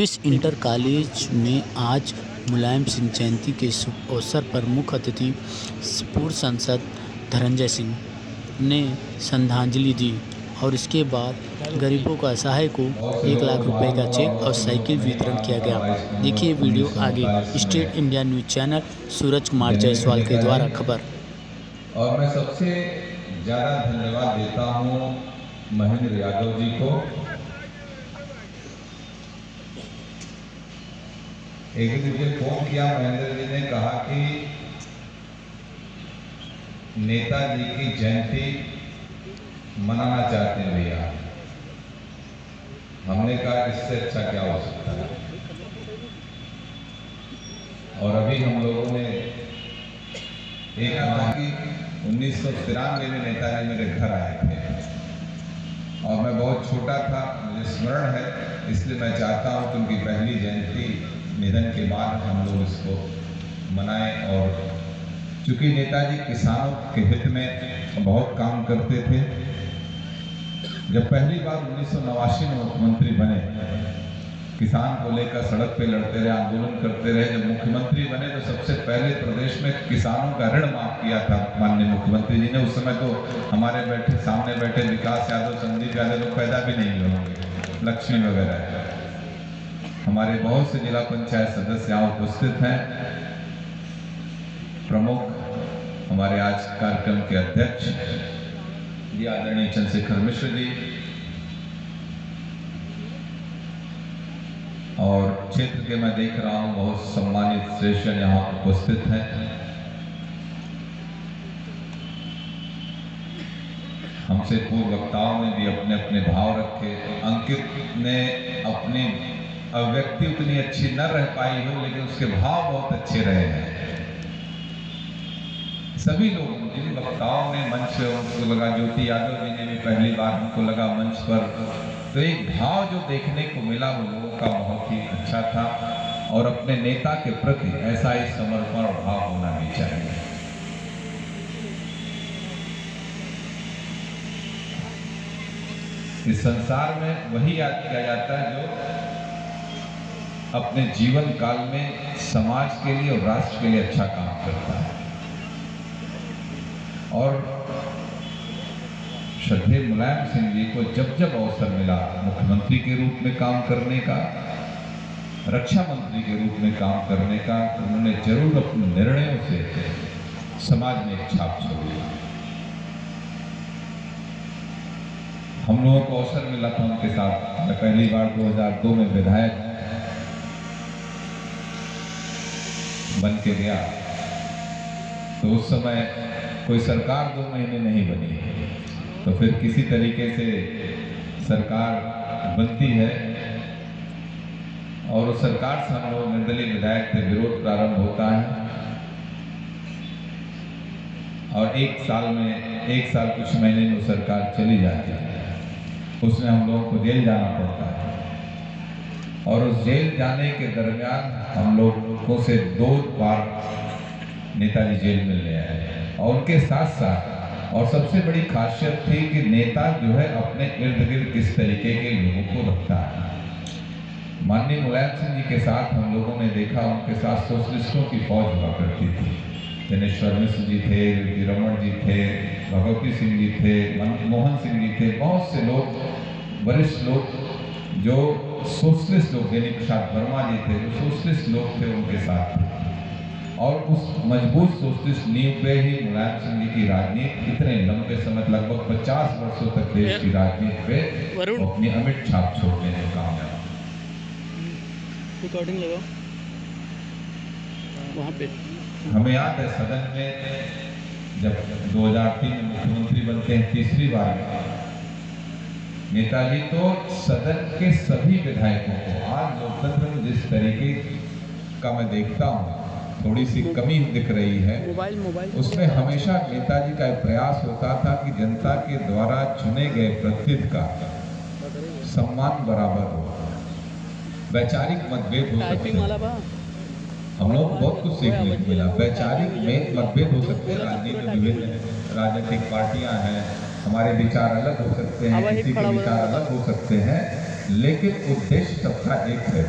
Swiss inter college में आज मुलायम सिंह जयंती के शुभ अवसर पर मुख्य अतिथि पूर्व सांसद धनंजय सिंह ने श्रद्धांजलि दी और इसके बाद गरीबों का असहाय को 1 लाख रुपए का चेक और साइकिल वितरण किया गया। देखिए वीडियो आगे। State India news channel Suraj Kumar Jaiswal के द्वारा खबर। और मैं सबसे ज़्यादा धन्यवाद देता हूँ महेंद्र यादव जी को। एक दिन मुझे फोन किया महेंद्र जी ने, कहा कि नेताजी की जयंती मनाना चाहते हैं भैया। हमने कहा इससे अच्छा क्या हो सकता है। और अभी हम लोगों ने एक कहा कि 1993 में नेताजी मेरे घर आए थे और मैं बहुत छोटा था, मुझे स्मरण है, इसलिए मैं चाहता हूं कि उनकी पहली जयंती निधन के बाद हम लोग इसको मनाएं। और चूंकि नेताजी किसानों के हित में बहुत काम करते थे, जब पहली बार 1989 में मुख्यमंत्री बने, किसान को लेकर सड़क पे लड़ते रहे, आंदोलन करते रहे। जब मुख्यमंत्री बने तो सबसे पहले प्रदेश में किसानों का ऋण माफ किया था माननीय मुख्यमंत्री जी ने। उस समय तो हमारे सामने बैठे विकास यादव, संदीप यादव लोग पैदा भी नहीं हुए होंगे, लक्ष्मी वगैरह। हमारे बहुत से जिला पंचायत सदस्य यहाँ उपस्थित हैं। प्रमुख हमारे आज कार्यक्रम के अध्यक्ष जी आदरणीय चंद्रशेखर मिश्र जी, और क्षेत्र के मैं देख रहा हूं बहुत सम्मानित श्रेष्ठ यहाँ उपस्थित हैं। हमसे पूर्व वक्ताओं ने भी अपने अपने भाव रखे। अंकित ने अपनी अभिव्यक्ति उतनी अच्छी न रह पाई हो, लेकिन उसके भाव बहुत अच्छे रहे हैं। सभी लोग, जिन वक्ताओं ने मंच पे, उनको लगा, ज्योति यादव जी ने भी पहली बार हमको लगा मंच पर, तो एक भाव जो देखने को मिला वो लोगों का बहुत ही अच्छा था। और अपने नेता के प्रति ऐसा ही समर्पण और भाव होना भी चाहिए। इस संसार में वही याद किया जाता है जो अपने जीवन काल में समाज के लिए और राष्ट्र के लिए अच्छा काम करता है। और श्रद्धेय मुलायम सिंह जी को जब जब अवसर मिला मुख्यमंत्री के रूप में काम करने का, रक्षा मंत्री के रूप में काम करने का, उन्होंने जरूर अपने निर्णयों से समाज में एक छाप छोड़ी। हम लोगों को अवसर मिला था उनके साथ। मैं पहली बार 2002 में विधायक बन के गया, तो उस समय कोई सरकार 2 महीने नहीं बनी, तो फिर किसी तरीके से सरकार बनती है और उस सरकार से हम लोग निर्दलीय विधायक थे, विरोध प्रारंभ होता है और 1 साल कुछ महीने में सरकार चली जाती है। उसमें हम लोगों को जेल जाना पड़ता है और उस जेल जाने के दरमियान हम लोगों से 2 बार नेताजी जेल मिलने आए। और उनके साथ साथ और सबसे बड़ी खासियत थी कि नेता जो है अपने इर्द गिर्द किस तरीके के लोगों को रखता है। माननीय मुलायम सिंह जी के साथ हम लोगों ने देखा, उनके साथ सोशलिस्टों की फौज हुआ करती थी। दिनेश्वर मिश्र जी थे, रमन जी थे, भगवती सिंह जी थे, मनमोहन सिंह जी थे, बहुत से लोग, वरिष्ठ लोग जो सोशलिस्ट लोग, दैनिक प्रसाद वर्मा जी थे, जो सोशलिस्ट लोग थे, उनके साथ थे। और उस मजबूत सोशलिस्ट नींव पे ही मुलायम सिंह जी की राजनीति इतने लंबे समय, लगभग 50 वर्षों तक देश की राजनीति पे अपनी अमिट छाप छोड़ने में कामयाब। रिकॉर्डिंग लगाओ वहाँ पे। हमें याद है सदन में जब 2003 में मुख्यमंत्री बनते हैं तीसरी बार, नेताजी तो सदन के सभी विधायकों को, आज लोकतंत्र में जिस तरीके का मैं देखता हूँ थोड़ी सी कमी दिख रही है, उसमें हमेशा नेताजी का प्रयास होता था कि जनता के द्वारा चुने गए प्रतिनिधि का सम्मान बराबर हो। वैचारिक मतभेद हो सकते हैं, हम लोग बहुत कुछ सीखने को मिला। वैचारिक मतभेद हो सकते हैं, राजनीति में विभिन्न राजनीतिक पार्टियां हैं, हमारे विचार अलग हो सकते हैं, किसी के विचार अलग हो सकते हैं, लेकिन उद्देश्य सबका एक है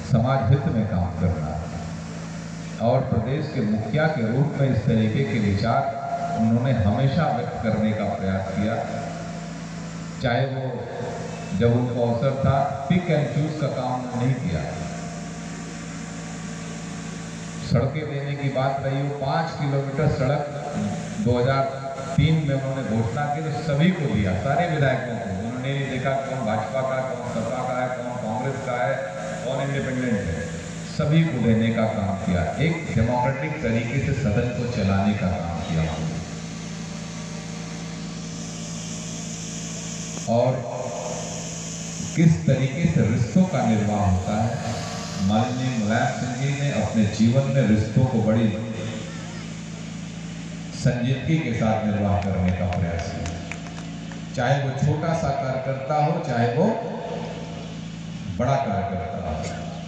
समाज हित में काम करना और प्रदेश के मुखिया के रूप में इस तरीके के विचार उन्होंने हमेशा व्यक्त करने का प्रयास किया। चाहे वो जब उनको अवसर था पिक एंड चूज का काम नहीं किया। सड़कें देने की बात रही हो, 5 किलोमीटर सड़क 2003 में उन्होंने घोषणा की तो सभी को दिया, सारे विधायकों को। उन्होंने नहीं देखा कौन भाजपा का, कौन सपा का है, कौन कांग्रेस का है, कौन इंडिपेंडेंट है, सभी को देने का काम किया। एक डेमोक्रेटिक तरीके से सदन को चलाने का काम किया और किस तरीके से रिश्तों का निर्वाह होता है। माननीय मुलायम सिंह जी ने अपने जीवन में रिश्तों को बड़ी संजीदगी के साथ निर्वाह करने का प्रयास किया। चाहे वो छोटा सा कार्यकर्ता हो, चाहे वो बड़ा कार्यकर्ता हो,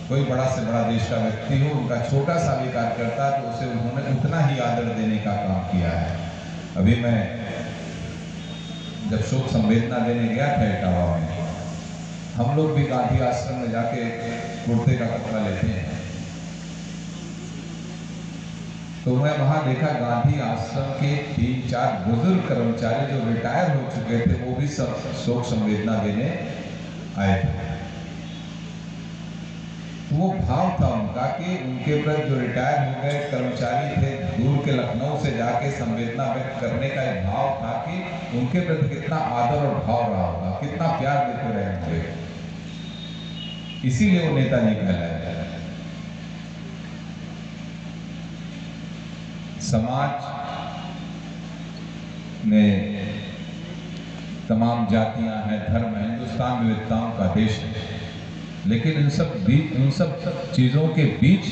कोई बड़ा से बड़ा देश का व्यक्ति हो, उनका छोटा सा भी कार्यकर्ता तो उसे उन्होंने उतना ही आदर देने का काम किया है। अभी मैं जब शोक संवेदना देने गया था इटावा में, हम लोग भी गांधी आश्रम में जाके कुर्ते का कपड़ा लेते हैं, तो मैं वहां देखा गांधी आश्रम के 3-4 बुजुर्ग कर्मचारी जो रिटायर हो चुके थे वो भी सब शोक संवेदना देने आए थे। वो भाव था उनका कि उनके प्रति जो रिटायर हो गए कर्मचारी थे, दूर के लखनऊ से जाके संवेदना व्यक्त करने का एक भाव था कि उनके प्रति कितना आदर और भाव रहा होगा, कितना प्यार देते रहे होंगे, इसीलिए वो नेता नहीं कहलाए। समाज में तमाम जातियां हैं, धर्म है, हिंदुस्तान विविधताओं का देश है, लेकिन उन सब चीजों के बीच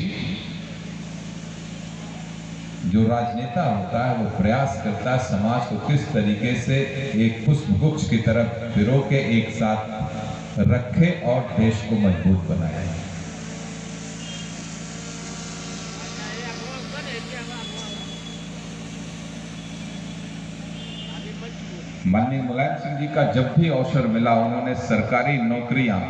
जो राजनेता होता है वो प्रयास करता है समाज को किस तरीके से एक पुष्पगुच्छ की तरफ पिरो के एक साथ रखे और देश को मजबूत बनाए। माननीय मुलायम सिंह जी का जब भी अवसर मिला उन्होंने सरकारी नौकरियां,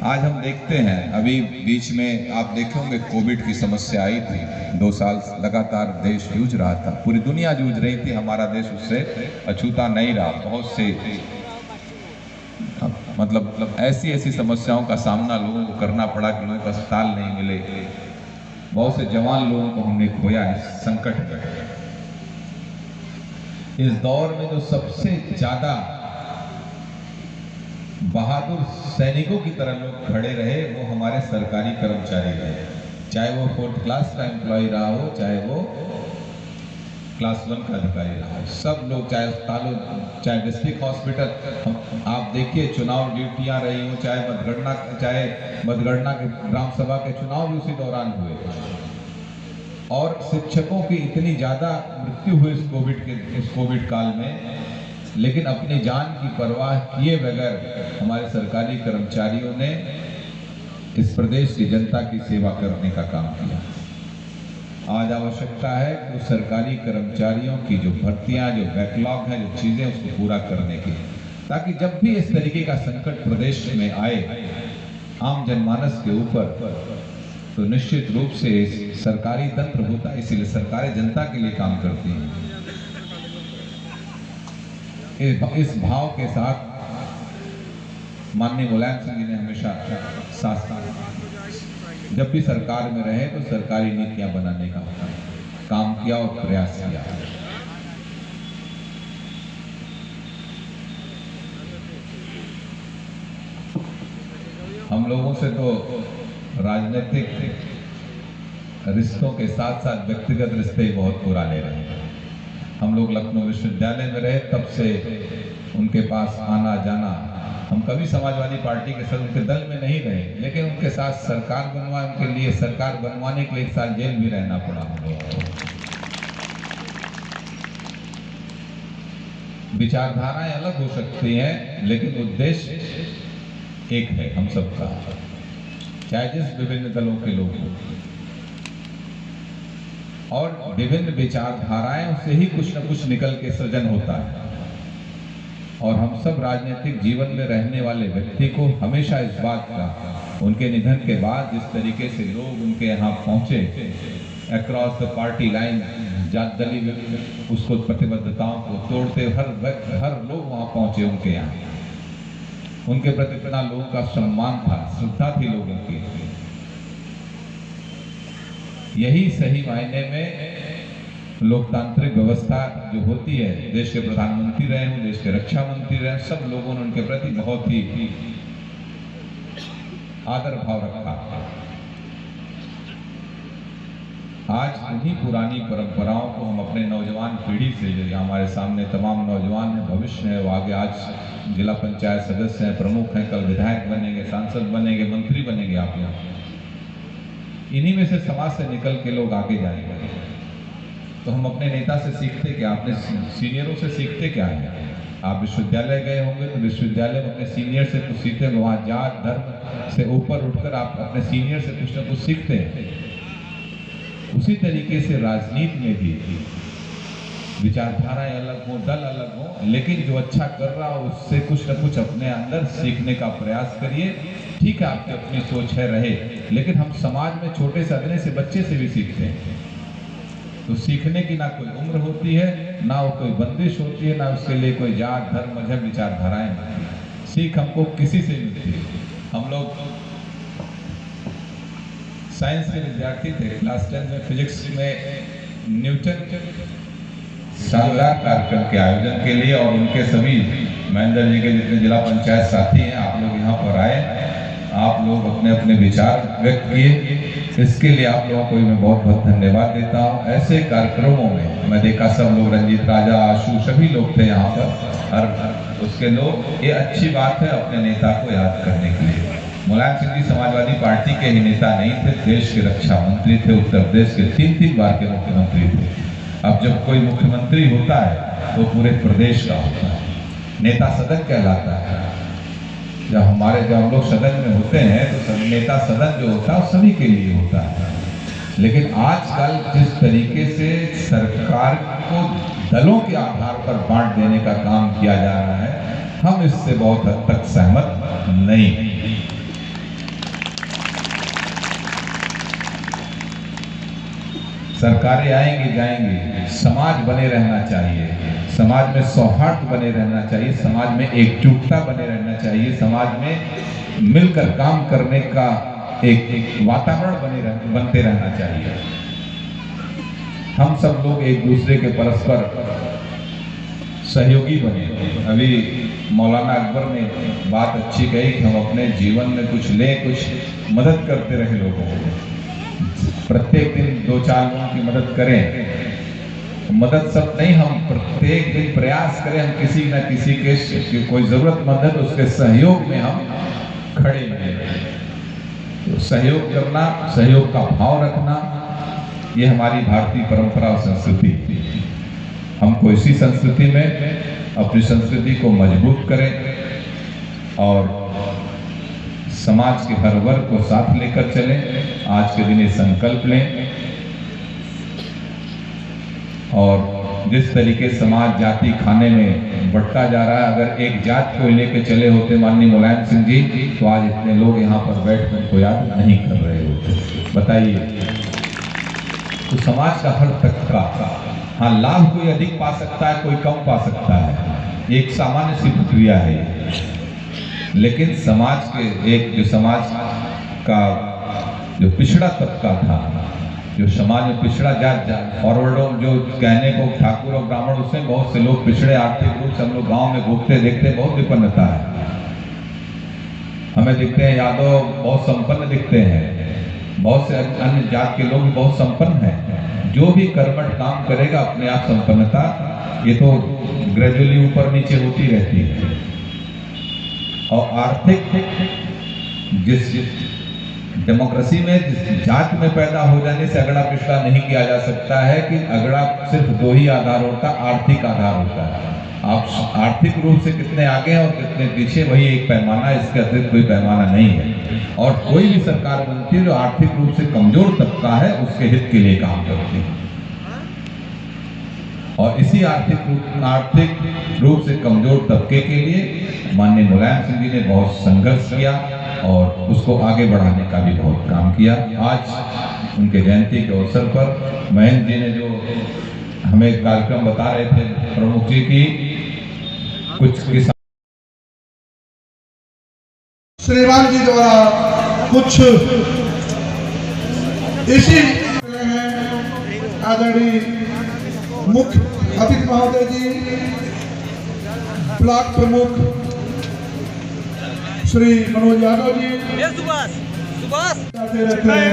आज हम देखते हैं अभी बीच में आप देखे होंगे कोविड की समस्या आई थी, 2 साल लगातार देश जूझ रहा था, पूरी दुनिया जूझ रही थी, हमारा देश उससे अछूता नहीं रहा। बहुत से मतलब ऐसी समस्याओं का सामना लोगों को करना पड़ा कि लोगों को अस्पताल नहीं मिले, बहुत से जवान लोगों को हमने खोया इस संकट में। इस दौर में जो सबसे ज्यादा बहादुर सैनिकों की तरह लोग खड़े रहे वो हमारे सरकारी कर्मचारी रहे, चाहे वो 4th क्लास का एम्प्लॉय रहा हो, चाहे वो क्लास 1 का अधिकारी रहा हो, सब लोग, चाहे अस्पतालों, चाहे डिस्ट्रिक्ट हॉस्पिटल, आप देखिए चुनाव ड्यूटियां रही हो, चाहे मतगणना के ग्राम सभा के चुनाव भी उसी दौरान हुए और शिक्षकों की इतनी ज़्यादा मृत्यु हुई इस कोविड काल में, लेकिन अपनी जान की परवाह किए बगैर हमारे सरकारी कर्मचारियों ने इस प्रदेश की जनता की सेवा करने का काम किया। आज आवश्यकता है कि सरकारी कर्मचारियों की जो भर्तियां, जो बैकलॉग है, जो चीज़ें उसको पूरा करने की, ताकि जब भी इस तरीके का संकट प्रदेश में आए आम जनमानस के ऊपर, तो निश्चित रूप से सरकारी तंत्र होता है, इसीलिए सरकारें जनता के लिए काम करती हैं। इस भाव के साथ माननीय मुलायम सिंह जी ने हमेशा साथ जब भी सरकार में रहे तो सरकारी नीतियां बनाने का काम किया और प्रयास किया। हम लोगों से तो राजनीतिक रिश्तों के साथ साथ व्यक्तिगत रिश्ते बहुत पुराने रहे। हम लोग लखनऊ विश्वविद्यालय में रहे, तब से उनके पास आना जाना, हम कभी समाजवादी पार्टी के साथ उनके दल में नहीं रहे, लेकिन उनके साथ सरकार बनवा, उनके लिए सरकार बनवाने के लिए 1 साल जेल भी रहना पड़ा हम लोगों को। विचारधाराएं अलग हो सकती हैं, लेकिन उद्देश्य एक है हम सबका, चाहे जिस विभिन्न दलों के लोग हों, और विभिन्न विचारधाराएं से ही कुछ न कुछ निकल के सृजन होता है। और हम सब राजनीतिक जीवन में रहने वाले व्यक्ति को हमेशा इस बात का उनके निधन के बाद जिस तरीके से लोग उनके यहाँ पहुँचे, अक्रॉस द पार्टी लाइन, दलीय उसको प्रतिबद्धताओं को तोड़ते हर लोग वहाँ पहुँचे उनके यहाँ। उनके प्रति इतना लोगों का सम्मान था, श्रद्धा थी लोगों की। यही सही मायने में लोकतांत्रिक व्यवस्था जो होती है, देश के प्रधानमंत्री रहे हों, देश के रक्षा मंत्री रहे, सब लोगों ने उनके प्रति बहुत ही आदर भाव रखा। आज उन्हीं पुरानी परंपराओं को हम अपने नौजवान पीढ़ी से, जो हमारे सामने तमाम नौजवान हैं, भविष्य है, वो आगे आज जिला पंचायत सदस्य हैं, प्रमुख हैं, कल विधायक बनेंगे, सांसद बनेंगे, मंत्री बनेंगे आप लोग। इन्हीं में से समाज से निकल के लोग आगे जाएंगे। तो हम अपने नेता से सीखते क्या, अपने सीनियरों से सीखते क्या है? आप विश्वविद्यालय गए होंगे तो विश्वविद्यालय में अपने सीनियर से कुछ सीखते हैं, वहाँ जात धर्म से ऊपर उठकर आप अपने सीनियर से कुछ ना कुछ सीखते हैं। उसी तरीके से राजनीति में भी विचारधाराएं अलग हो, दल अलग हो, लेकिन जो अच्छा कर रहा हो उससे कुछ न कुछ अपने अंदर सीखने का प्रयास करिए। ठीक है, आपकी अपनी सोच है रहे, लेकिन हम समाज में छोटे से अदने से बच्चे से भी सीखते हैं। तो सीखने की ना कोई उम्र होती है, ना वो कोई बंदिश होती है, ना उसके लिए कोई जात धर्म मजहब विचारधाराएं। सीख हमको किसी से मिलती है। हम लोग साइंस के विद्यार्थी थे, क्लास 10 में फिजिक्स में न्यूटन शानदार कार्यक्रम के आयोजन के लिए, और उनके सभी महेंद्र जी के जितने जिला पंचायत साथी हैं, आप लोग यहाँ पर आए, आप लोग अपने अपने विचार व्यक्त किए, इसके लिए आप लोगों को मैं बहुत बहुत धन्यवाद देता हूँ। ऐसे कार्यक्रमों में मैं देखा सब लोग, रंजीत राजा, आशु, सभी लोग थे यहाँ पर, हर उसके लोग। ये अच्छी बात है अपने नेता को याद करने के लिए। मुलायम सिंह जी समाजवादी पार्टी के ही नेता नहीं थे, देश के रक्षा मंत्री थे, उत्तर प्रदेश के 3 बार के मुख्यमंत्री थे। अब जब कोई मुख्यमंत्री होता है तो पूरे प्रदेश का होता है, नेता सदन कहलाता है। जब हम लोग सदन में होते हैं तो नेता सदन जो होता है सभी के लिए होता है। लेकिन आजकल जिस तरीके से सरकार को दलों के आधार पर बांट देने का काम किया जा रहा है, हम इससे बहुत हद तक सहमत नहीं। सरकारें आएंगी जाएंगी, समाज बने रहना चाहिए, समाज में सौहार्द बने रहना चाहिए, समाज में एकजुटता बने रहना चाहिए, समाज में मिलकर काम करने का एक वातावरण बनते रहना चाहिए। हम सब लोग एक दूसरे के परस्पर सहयोगी बने। अभी मौलाना अकबर ने बात अच्छी कही कि हम अपने जीवन में कुछ लें, कुछ मदद करते रहे लोगों को। प्रत्येक दिन 2-4 लोगों की मदद करें। मदद सब नहीं, हम प्रत्येक दिन प्रयास करें, हम किसी न किसी के कोई जरूरतमंद है तो उसके सहयोग में हम खड़े हैं। तो सहयोग करना, सहयोग का भाव रखना, ये हमारी भारतीय परंपरा और संस्कृति। हमको इसी संस्कृति में अपनी संस्कृति को मजबूत करें और समाज के हर वर्ग को साथ लेकर चलें। आज के दिन ये संकल्प लें, और जिस तरीके समाज जाति खाने में बढ़ता जा रहा है, अगर एक जात को लेकर चले होते माननीय मुलायम सिंह जी, तो आज इतने लोग यहाँ पर बैठ कर उनको याद नहीं कर रहे होते। बताइए, तो समाज का हर तबका, हाँ, लाभ कोई अधिक पा सकता है, कोई कम पा सकता है, एक सामान्य सी प्रक्रिया है। लेकिन समाज के एक जो समाज का जो पिछड़ा तबका था, जो समाज में पिछड़ा जात फॉरवर्डों जो कहने को ठाकुर और ब्राह्मण, उसमें बहुत से लोग पिछड़े आर्थिक रूप से। हम लोग गांव में घूमते देखते बहुत विपन्नता है, हमें दिखते हैं यादव बहुत संपन्न दिखते हैं, बहुत से अन्य जात के लोग भी बहुत संपन्न हैं। जो भी कर्मठ काम करेगा अपने आप संपन्नता ये तो ग्रेजुअली ऊपर नीचे होती रहती है। और आर्थिक जिस डेमोक्रेसी में जिस जात में पैदा हो जाने से अगड़ा पिछड़ा नहीं किया जा सकता है कि अगड़ा सिर्फ 2 ही आधार होता, आर्थिक आधार होता है। आप आर्थिक रूप से कितने आगे हैं और कितने पीछे, वही एक पैमाना है, इसके अतिरिक्त कोई पैमाना नहीं है। और कोई भी सरकार बनती है जो आर्थिक रूप से कमजोर तबका है उसके हित के लिए काम करती है। और इसी आर्थिक रूप से कमजोर तबके के लिए माननीय मुलायम सिंह जी ने बहुत संघर्ष किया, और उसको आगे बढ़ाने का भी बहुत काम किया। आज उनके जयंती के अवसर पर महेंद्र जी ने जो हमें कार्यक्रम बता रहे थे प्रमुख जी की, कुछ किसान श्रीमान जी द्वारा कुछ इसी आदरणीय मुख्य अतिथि महोदय जी, ब्लॉक प्रमुख श्री मनोज यादव जी करते रहते हैं,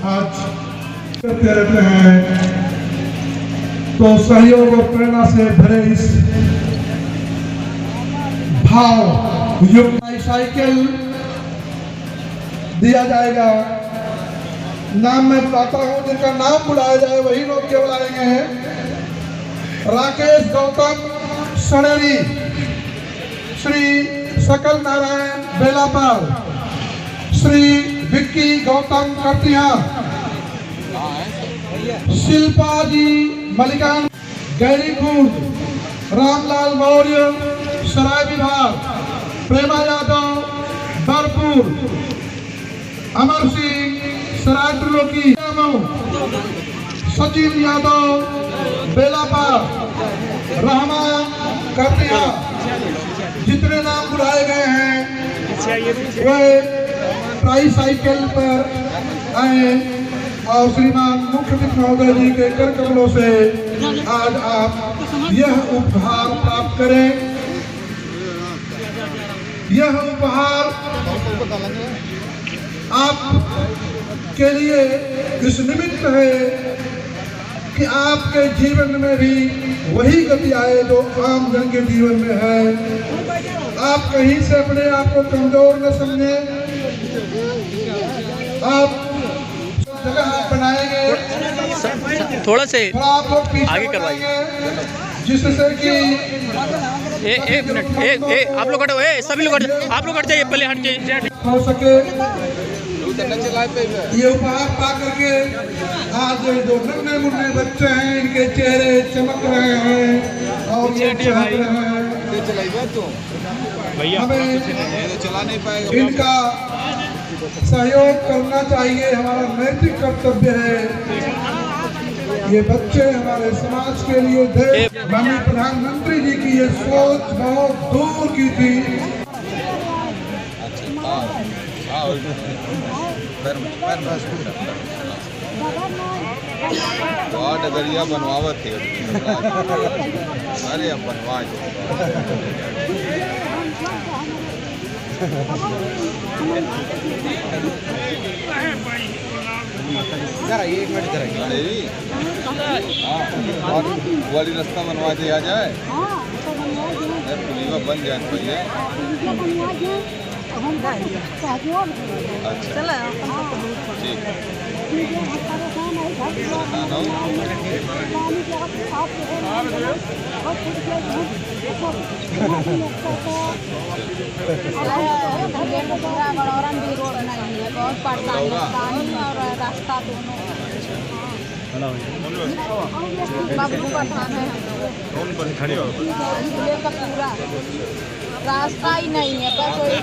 आज करते रहते हैं, तो सहयोग और प्रेरणा से भरे इस भाव युक्त साइकिल दिया जाएगा। नाम मैं बताता हूं, जिनका नाम बुलाया जाए वही लोग केवल आएंगे हैं। राकेश गौतम सनेरी, श्री सकल नारायण बेलापाल, श्री विक्की गौतम कटिया, शिल्पा जी मलिकान गैरीपुर, रामलाल मौर्य सराय विभाग, प्रेमा यादव बरपुर, अमर सिंह सराय त्रिलोकी, सचिन यादव बेलापाल, रहमा कटिया, जितने नाम बुलाए गए हैं वे ट्राईसाइकिल पर आए और श्रीमान मुख्य अतिथि महोदय जी के कर कमलों से आज आप यह उपहार प्राप्त करें। यह उपहार आप के लिए इस निमित्त है कि आपके जीवन में भी वही गति आए जो आम जन के जीवन में है। आप कहीं से अपने आप को कमजोर न समझे, आप जगह बनाएंगे, थोड़ा से आप लोग पीछे आगे करवाइए, जिससे कि एक मिनट, आप लोग हटो, सभी लोग आप लोग हट जाइए, पहले हट जाइए हो सके। ये उपहार पा करके आज जो नन्हे मुन्ने बच्चे हैं, इनके चेहरे चमक रहे हैं और ये चाह रहे हैं। हमें इनका सहयोग करना चाहिए, हमारा नैतिक कर्तव्य है। ये बच्चे हमारे समाज के लिए थे। माननीय प्रधानमंत्री जी की ये सोच बहुत दूर की थी। डगरिया बनवावत है, अरे अब बनवा एक मिनट वाली रास्ता बनवा दिया जाए, पुलिवा बन जाए भैया। अच्छा ठीक है। बहुत परेशानी, पानी और रास्ता दोनों बाबू का थाना है, का पूरा रास्ता ही नहीं है, पर कोई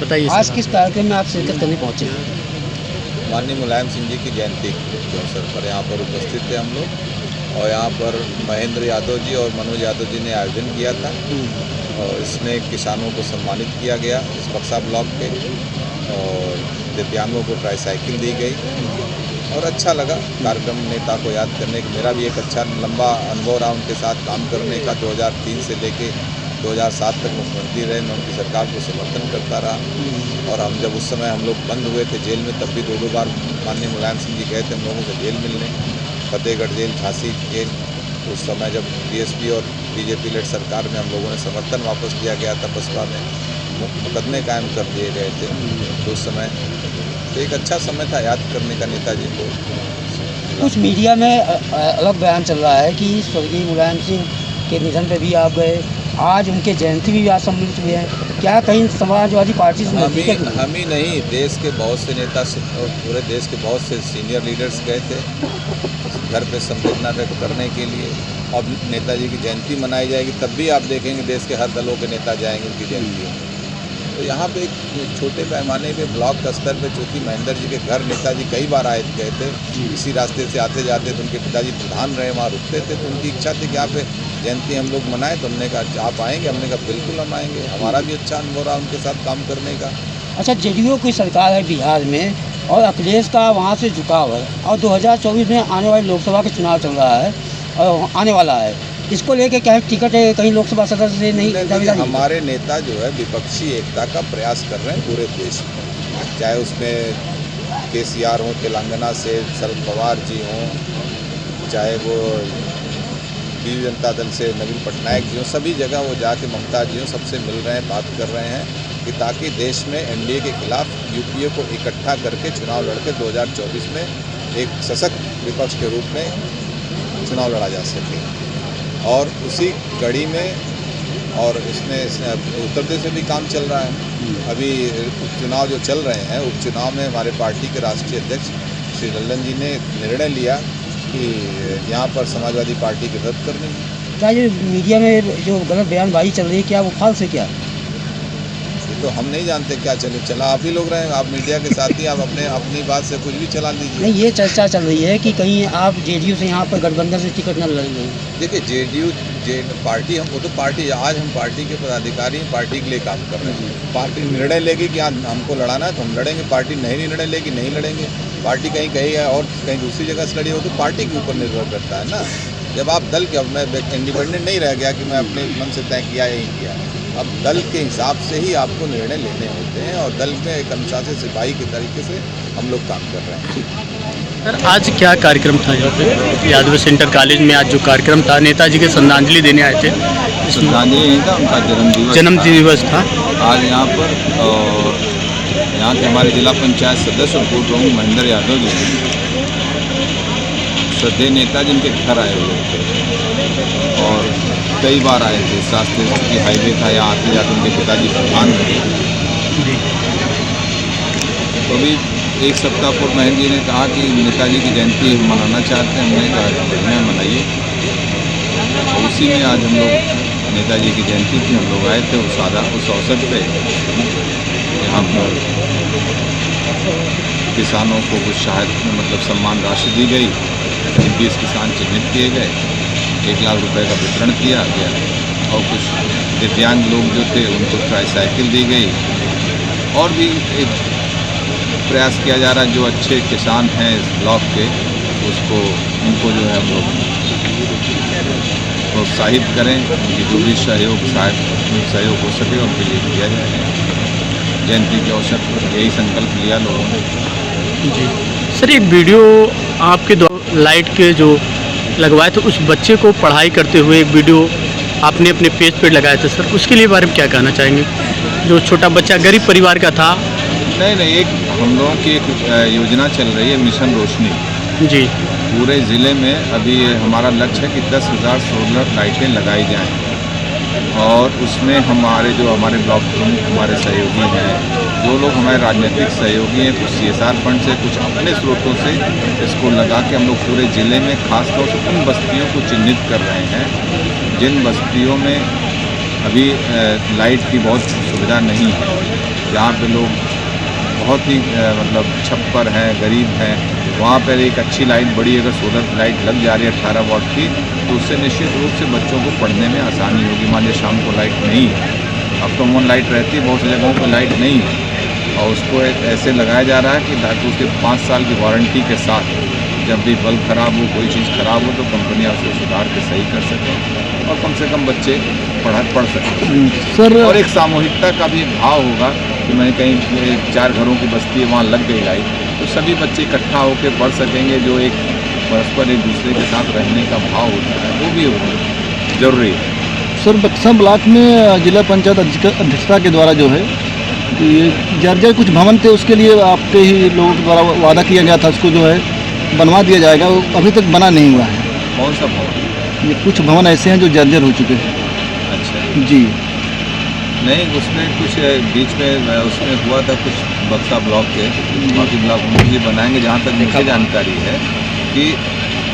बताइए आज किस कार्यक्रम में आप शिरकत करने पहुँचे? माननीय मुलायम सिंह जी की जयंती के अवसर पर यहाँ पर उपस्थित थे हम लोग, और यहाँ पर महेंद्र यादव जी और मनोज यादव जी ने आयोजन किया था, और इसमें किसानों को सम्मानित किया गया इस बक्सा ब्लॉक के, और दिव्यांगों को ट्राईसाइकिल दी गई, और अच्छा लगा कार्यक्रम। नेता को याद करने का मेरा भी एक अच्छा लंबा अनुभव रहा उनके साथ काम करने का। 2003 से लेके 2007 तक मुख्यमंत्री रहे, मैं उनकी सरकार को समर्थन करता रहा, और हम जब उस समय हम लोग बंद हुए थे जेल में, तब भी 2 बार माननीय मुलायम सिंह जी गए थे हम लोगों से जेल मिलने, फतेहगढ़ जेल, झांसी जेल। उस समय जब बीएसपी और बीजेपी लेड सरकार में हम लोगों ने समर्थन वापस लिया गया था, बसपा में मुकदमे कायम कर दिए गए थे, तो उस समय तो एक अच्छा समय था याद करने का नेताजी को। कुछ मीडिया में अलग बयान चल रहा है कि स्वर्गीय मुलायम सिंह के निधन पे भी आप गए, आज उनके जयंती भी आज सम्मिलित हुए हैं, क्या कहीं समाजवादी पार्टी से हम ही नहीं, देश के बहुत से नेता और पूरे देश के बहुत से सीनियर लीडर्स गए थे। घर पे संवेदना व्यक्त करने के लिए। अब नेताजी की जयंती मनाई जाएगी, तब भी आप देखेंगे देश के हर दलों के नेता जाएंगे उनकी जयंती में। तो यहाँ पे एक छोटे पैमाने पे ब्लॉक स्तर पे, चूँकि महेंद्र जी के घर नेताजी कई बार आए गए थे, इसी रास्ते से आते जाते तो उनके पिताजी प्रधान रहे, वहाँ रुकते थे, तो उनकी इच्छा थी कि यहाँ पे जयंती हम लोग मनाएं। तो हमने कहा आप आएंगे? हमने कहा बिल्कुल हम आएंगे, हमारा भी अच्छा अनुभव रहा उनके साथ काम करने का। अच्छा, जेडीयू की सरकार है बिहार में और अखिलेश का वहाँ से झुकाव है, और 2024 में आने वाले लोकसभा का चुनाव चल रहा है और आने वाला है, इसको लेके क्या टिकट है कहीं लोकसभा सदस्य से नहीं? हमारे नेता जो है विपक्षी एकता का प्रयास कर रहे हैं पूरे देश में, चाहे उसमें केसीआर हो तेलंगाना से, शरद पवार जी हों, चाहे वो बीजेपी जनता दल से नवीन पटनायक जी हों, सभी जगह वो जाके ममता जी हों, सबसे मिल रहे हैं, बात कर रहे हैं कि ताकि देश में एनडीए के खिलाफ यूपीए को इकट्ठा करके चुनाव लड़के 2024 में एक सशक्त विपक्ष के रूप में चुनाव लड़ा जा सके। और उसी कड़ी में और इसमें उत्तर प्रदेश में भी काम चल रहा है। अभी उपचुनाव जो चल रहे हैं, उपचुनाव में हमारे पार्टी के राष्ट्रीय अध्यक्ष श्री लल्लन जी ने निर्णय लिया कि यहाँ पर समाजवादी पार्टी की रद्द करनी। क्या ये मीडिया में जो गलत बयानबाजी चल रही है, क्या वो फाल से क्या? तो हम नहीं जानते क्या चला आप ही लोग रहे, आप मीडिया के साथ ही आप अपनी बात से कुछ भी चला लीजिए। नहीं, ये चर्चा चल रही है कि कहीं आप जेडीयू से यहाँ पर गठबंधन से टिकट न लड़ लें। देखिए जेडीयू पार्टी, वो तो पार्टी, आज हम पार्टी के पदाधिकारी पार्टी के लिए काम कर रहे हैं। पार्टी निर्णय लेगी कि आज हमको लड़ाना है तो हम लड़ेंगे, पार्टी नहीं निर्णय लेगी नहीं लड़ेंगे। पार्टी कहीं कहीं है और कहीं दूसरी जगह से लड़ी हो तो पार्टी के ऊपर निर्भर करता है ना। जब आप दल के, अब मैं इंडिपेंडेंट नहीं रह गया कि मैं अपने मन से तय किया या नहीं किया, अब दल के हिसाब से ही आपको निर्णय लेने होते हैं और दल में एक अनुशासित सिपाही के तरीके से हम लोग काम कर रहे हैं। सर आज क्या कार्यक्रम था यहाँ पे यादव सेंटर कॉलेज में? आज जो कार्यक्रम था, नेताजी के श्रद्धांजलि देने आए थे। श्रद्धांजलि नहीं था, उनका जन्म दिवस था आज यहाँ पर। और यहाँ के हमारे जिला पंचायत सदस्य और पूर्व प्रमुख महेंद्र यादव जी श्रद्धेय नेता जिनके घर आए हुए थे और कई बार आए थे। इस रास्ते की हाईवे था, यहाँ आते जाते उनके पिताजी प्रधान रहे। तो अभी एक सप्ताह पूर्व महेंद्र जी ने कहा कि नेताजी की जयंती हम मनाना चाहते हैं। हमने कहा बढ़िया मनाइए। और उसी में आज हम लोग नेताजी की जयंती थी, हम लोग आए थे उस अवसर पे। यहाँ पर किसानों को कुछ सहायता मतलब सम्मान राशि दी गई, 20 किसान चिन्हित किए गए, 1 लाख रुपए का वितरण किया गया और कुछ दिव्यांग लोग जो थे उनको ट्राईसाइकिल दी गई। और भी एक प्रयास किया जा रहा है, जो अच्छे किसान हैं इस ब्लॉक के उसको उनको जो है हम लोग प्रोत्साहित करें, उनकी जो भी सहयोग हो सके उनके लिए किया जाए। जयंती के अवसर पर यही संकल्प लिया लोगों ने। जी सर, एक वीडियो आपके द्वारा लाइट के जो लगवाए थे उस बच्चे को पढ़ाई करते हुए एक वीडियो आपने अपने पेज पर लगाया था सर, उसके लिए बारे में क्या कहना चाहेंगे? जो छोटा बच्चा गरीब परिवार का था। नहीं, एक हम लोगों की एक योजना चल रही है मिशन रोशनी जी। पूरे ज़िले में अभी हमारा लक्ष्य है कि 10,000 सोलर लाइटें लगाई जाएं और उसमें हमारे ब्लॉक प्रमुख हमारे सहयोगी हैं, जो लोग हमारे राजनीतिक सहयोगी हैं, कुछ CSR फंड से कुछ अपने स्रोतों से इसको लगा के हम लोग पूरे ज़िले में खासतौर से उन बस्तियों को चिन्हित कर रहे हैं जिन बस्तियों में अभी लाइट की बहुत सुविधा नहीं है, जहाँ पे लोग बहुत ही मतलब छप्पर हैं, गरीब हैं। वहाँ पर एक अच्छी लाइट, बड़ी अगर सोलर लाइट लग जा रही है 18 वाट की, तो उससे निश्चित रूप से बच्चों को पढ़ने में आसानी होगी। मान लीजिए शाम को लाइट नहीं है, अब तो अमूमन लाइट रहती है, बहुत सी जगहों पर लाइट नहीं है और उसको ऐसे लगाया जा रहा है कि ताकि उसके 5 साल की वारंटी के साथ जब भी बल्ब खराब हो, कोई चीज़ खराब हो तो कंपनियाँ उसको सुधार के सही कर सकें और कम से कम बच्चे पढ़ सकें सर। और एक सामूहिकता का भी भाव होगा कि मैं कहीं 4 घरों की बस्ती है, वहाँ लग गई लाइट, तो सभी बच्चे इकट्ठा होकर पढ़ सकेंगे। जो एक परस्पर एक दूसरे के साथ रहने का भाव होता है वो भी जरूरी है। सर, बक्सर ब्लॉक में जिला पंचायत अध्यक्षता के द्वारा जो है ये जर्जर कुछ भवन थे, उसके लिए आपके ही लोगों के द्वारा वादा किया गया था, उसको जो है बनवा दिया जाएगा, वो अभी तक बना नहीं हुआ है। कौन सा भवन? ये कुछ भवन ऐसे हैं जो जर्जर हो चुके हैं। अच्छा जी। नहीं, उसमें कुछ बीच में उसमें हुआ था कुछ बक्सा ब्लॉक के, बाकी ब्लॉक मुझे बनाएंगे। जहाँ तक मुझे जानकारी है कि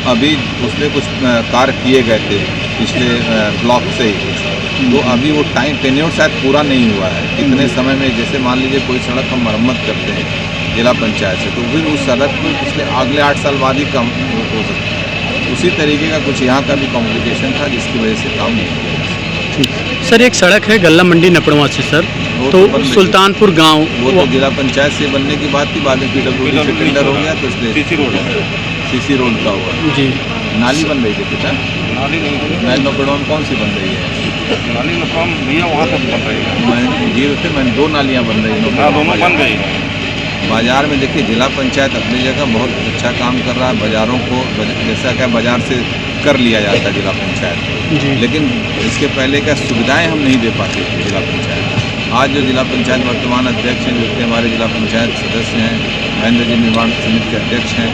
अभी उसमें कुछ कार्य किए गए थे पिछले ब्लॉक से ही कुछ, तो अभी वो टाइम टेन्योर शायद पूरा नहीं हुआ है। कितने समय में, जैसे मान लीजिए कोई सड़क हम मरम्मत करते हैं जिला पंचायत से, तो फिर उस सड़क में पिछले अगले 8 साल बाद ही कम हो सकता है। उसी तरीके का कुछ यहाँ का भी कॉम्प्लिकेशन था जिसकी वजह से काम नहीं किया। सर एक सड़क है गल्ला मंडी नपड़वा से सर, वो तो बन रही है। सुल्तानपुर गांव वो तो जिला पंचायत से बनने की बात थी, बाद में PWD से टेंडर हो गया तो इसलिए CC रोड का हुआ। जी नाली बन रही थी पिता, नाली नपड़वा में कौन सी बन रही है? नाली नफाम भैया वहाँ तक बन रही है। मैं जी थे, मैंने 2 नालियाँ बन रही हैं। हाँ, दोनों बन गई हैं। बाजार में देखिए जिला पंचायत अपनी जगह बहुत अच्छा काम कर रहा है। बाज़ारों को जैसा क्या बाज़ार से कर लिया जाता है जिला पंचायत, जी लेकिन इसके पहले क्या सुविधाएं हम नहीं दे पाते थे जिला पंचायत। आज जो जिला पंचायत वर्तमान अध्यक्ष हैं, जो कि हमारे जिला पंचायत सदस्य हैं, महेंद्र जी निर्माण समिति के अध्यक्ष हैं,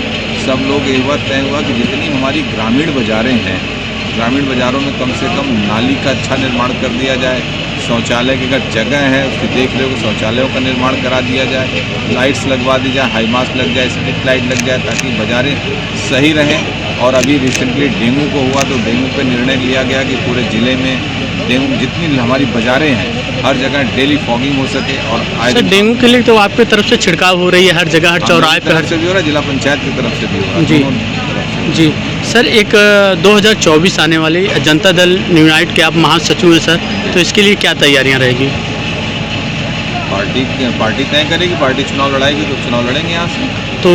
सब लोग ये हुआ तय हुआ कि जितनी हमारी ग्रामीण बाज़ारें हैं, ग्रामीण बाज़ारों में कम से कम नाली का अच्छा निर्माण कर दिया जाए, शौचालय की अगर जगह है उसकी देख रेख शौचालयों का निर्माण करा दिया जाए, लाइट्स लगवा दी जाए, हाई मास्ट लग जाए, स्ट्रीट लाइट लग जाए, ताकि बाज़ारें सही रहें। और अभी रिसेंटली डेंगू को हुआ तो डेंगू पे निर्णय लिया गया कि पूरे ज़िले में डेंगू जितनी हमारी बाज़ारें हैं हर जगह डेली फॉगिंग हो सके। और सर डेंगू के लिए तो आपकी तरफ से छिड़काव हो रही है हर जगह, हर चौराहे पे, हर से भी हो रहा है, जिला पंचायत की तरफ से भी हो रहा है। जी। दोनों तरफ से। जी सर, एक 2024 आने वाली जनता दल यूनाइट के आप महासचिव हैं सर, तो इसके लिए क्या तैयारियां रहेगी? पार्टी तय करेगी, पार्टी चुनाव लड़ाएगी तो चुनाव लड़ेंगे यहाँ से। तो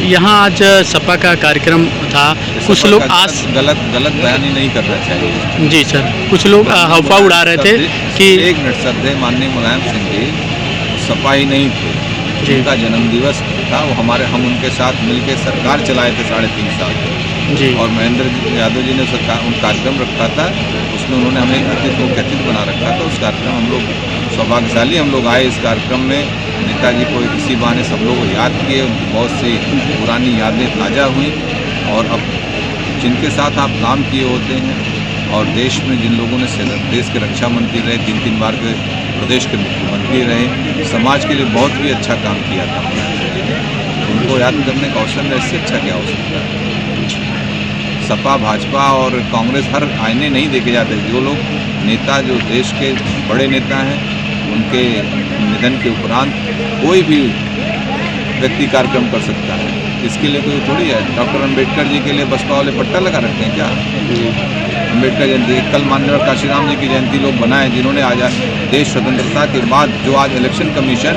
यहाँ आज सपा का कार्यक्रम था, कुछ लोग आज गलत बयानी नहीं करना चाहिए। जी सर, कुछ लोग अफवाह उड़ा रहे थे कि एक मिनट सर थे, माननीय मुलायम सिंह जी सपा ही नहीं थे, उनका जन्मदिवस था, वो हम उनके साथ मिलकर सरकार चलाए थे 3.5 साल जी, और महेंद्र यादव जी ने उन कार्यक्रम रखा था, उसमें उन्होंने हमें अतिथि बना रखा था। उस कार्यक्रम हम लोग सौभाग्यशाली हम लोग आए इस कार्यक्रम में, नेताजी को इसी बहाने सब लोग याद किए, उनकी बहुत सी पुरानी यादें ताज़ा हुई। और अब जिनके साथ आप काम किए होते हैं और देश में जिन लोगों ने देश के रक्षा मंत्री रहे, 3 बार के प्रदेश के मुख्यमंत्री रहे, समाज के लिए बहुत भी अच्छा काम किया था, उनको याद करने का अवसर है, इससे अच्छा क्या हो सकता है। सपा भाजपा और कांग्रेस हर आईने नहीं देखे जाते। जो लोग नेता, जो देश के बड़े नेता हैं, उनके निधन के उपरांत कोई भी व्यक्ति कार्यक्रम कर सकता है, इसके लिए कोई थोड़ी है। डॉक्टर अम्बेडकर जी के लिए बसपा वाले पट्टा लगा रखते हैं क्या? अम्बेडकर जयंती, कल माननीय काशीराम जी की जयंती लोग बनाए, जिन्होंने आज देश स्वतंत्रता के बाद जो आज इलेक्शन कमीशन